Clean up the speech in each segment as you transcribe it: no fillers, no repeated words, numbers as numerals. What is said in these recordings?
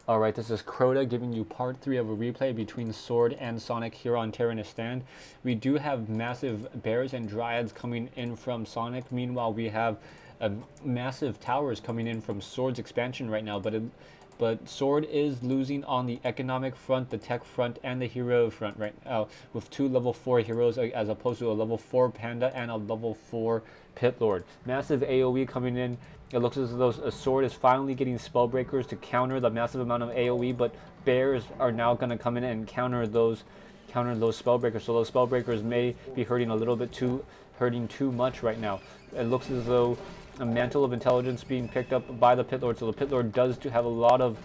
Alright, this is Crota giving you part 3 of a replay between Sword and Sonic here on Terranistan. We do have massive bears and dryads coming in from Sonic. Meanwhile, we have massive towers coming in from Sword's expansion right now. But Sword is losing on the economic front, the tech front, and the hero front right now, with 2 level 4 heroes as opposed to a level 4 Panda and a level 4 Pit Lord. Massive AoE coming in. It looks as though a Sword is finally getting Spellbreakers to counter the massive amount of AoE, but bears are now going to come in and counter those Spellbreakers. So those Spellbreakers may be hurting too much right now. It looks as though a Mantle of Intelligence being picked up by the Pit Lord, so the Pit Lord does have a lot of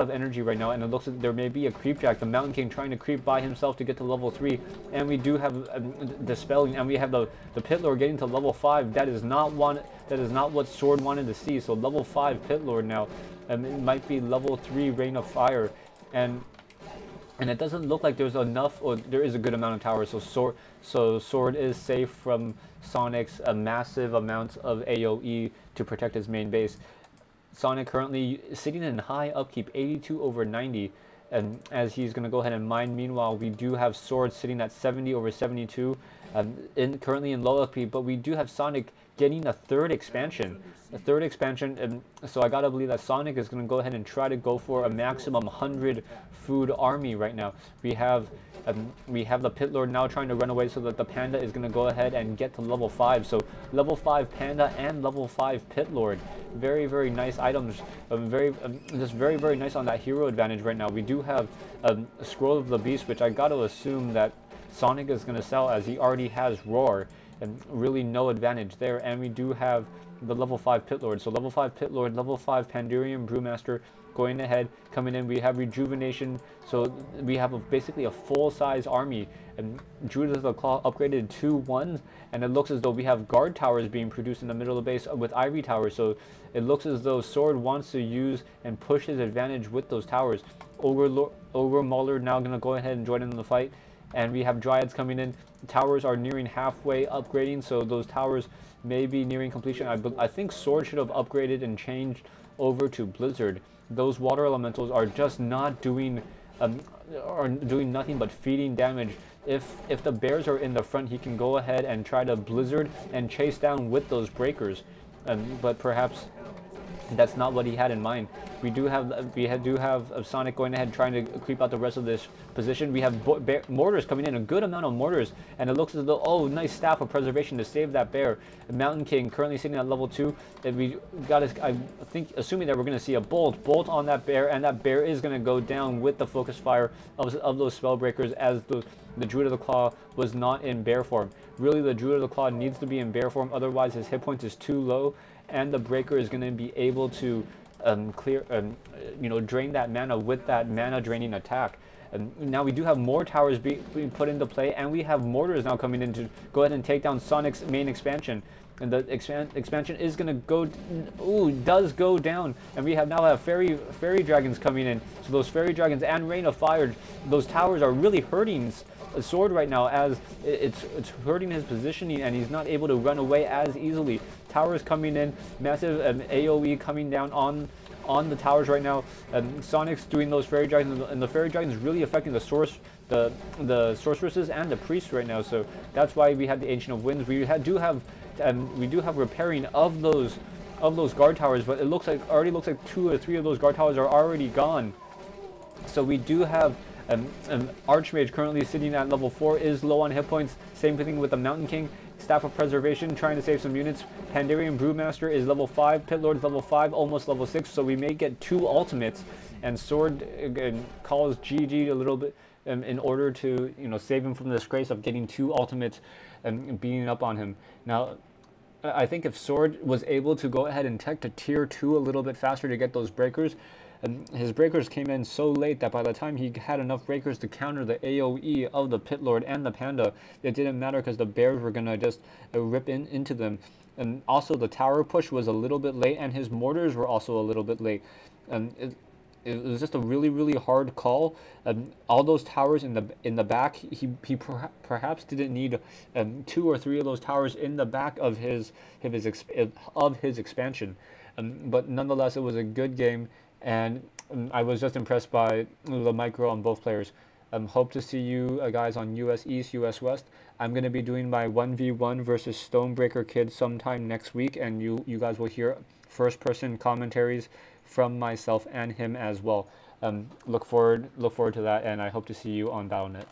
energy right now, and it looks like there may be a Creepjack, the Mountain King, trying to creep by himself to get to level 3, and we do have Dispelling, and we have the Pit Lord getting to level 5. That is not what Sword wanted to see. So level 5 Pit Lord now, it might be level 3 Rain of Fire, and it doesn't look like there's enough, or there is a good amount of towers, so Sword is safe from Sonic's massive amounts of AoE to protect his main base. Sonic currently sitting in high upkeep, 82 over 90, and as he's going to go ahead and mine. Meanwhile, we do have Sword sitting at 70 over 72, currently in low upkeep, but we do have Sonic getting a third expansion. So I gotta believe that Sonic is going to go ahead and try to go for a maximum 100 food army right now. We have the Pit Lord now trying to run away, so that the Panda is going to go ahead and get to level 5. So level 5 Panda and level 5 Pit Lord. Very, very nice items. Just very, very nice on that hero advantage right now. We do have Scroll of the Beast, which I got to assume that Sonic is going to sell, as he already has Roar, and really no advantage there. And we do have the level 5 Pit Lord. So level 5 Pit Lord, level 5 Pandurian Brewmaster going ahead, coming in. We have Rejuvenation, so we have basically a full-size army. And Druid of the Claw upgraded 2 1s, and it looks as though we have guard towers being produced in the middle of the base with Ivy towers. So it looks as though Sword wants to use and push his advantage with those towers. Ogre Mauler now going to go ahead and join in the fight. And we have Dryads coming in. Towers are nearing halfway upgrading, so those towers may be nearing completion. I think Sword should have upgraded and changed over to Blizzard. Those water elementals are just not doing nothing but feeding damage. If the bears are in the front, he can go ahead and try to Blizzard and chase down with those breakers. But perhaps that's not what he had in mind. We do have Sonic going ahead trying to creep out the rest of this position. We have mortars coming in, a good amount of mortars, and it looks as though, oh, nice Staff of Preservation to save that bear. Mountain King currently sitting at level 2. And we got I think, assuming that we're going to see a bolt on that bear, and that bear is going to go down with the focus fire of those Spellbreakers, as the Druid of the Claw was not in bear form. Really, the Druid of the Claw needs to be in bear form, otherwise his hit points is too low, and the Breaker is going to be able to drain that mana with that mana draining attack. Now we do have more towers being put into play, and we have mortars now coming in to go ahead and take down Sonic's main expansion. And the expansion is going to does go down, and we now have fairy dragons coming in. So those fairy dragons and Rain of Fire, those towers are really hurting Sword right now, as it's hurting his positioning, and he's not able to run away as easily. Towers coming in, massive AoE coming down on the towers right now. Sonic's doing those fairy dragons, and the fairy dragons really affecting the sorceresses and the priests right now. So that's why we have the Ancient of Winds. We do have repairing of those guard towers, but it already looks like 2 or 3 of those guard towers are already gone. So we do have Archmage currently sitting at level 4, is low on hit points. Same thing with the Mountain King. Staff of Preservation trying to save some units. Pandarian Brewmaster is level 5. Pit Lord is level 5, almost level 6. So we may get 2 ultimates, and Sword calls GG a little bit in order to save him from the disgrace of getting 2 ultimates and beating up on him. Now, I think if Sword was able to go ahead and tech to tier 2 a little bit faster to get those breakers, his breakers came in so late that by the time he had enough breakers to counter the AoE of the Pit Lord and the Panda, it didn't matter, because the bears were going to just rip into them. And also the tower push was a little bit late, and his mortars were also a little bit late. It was just a really, really hard call. All those towers in the back, he perhaps didn't need 2 or 3 of those towers in the back of his expansion. But nonetheless, it was a good game. And I was just impressed by the micro on both players. Hope to see you guys on US East, US West. I'm going to be doing my 1v1 versus Stonebreaker Kid sometime next week, and you guys will hear first-person commentaries from myself and him as well. Look forward to that, and I hope to see you on Battle.net.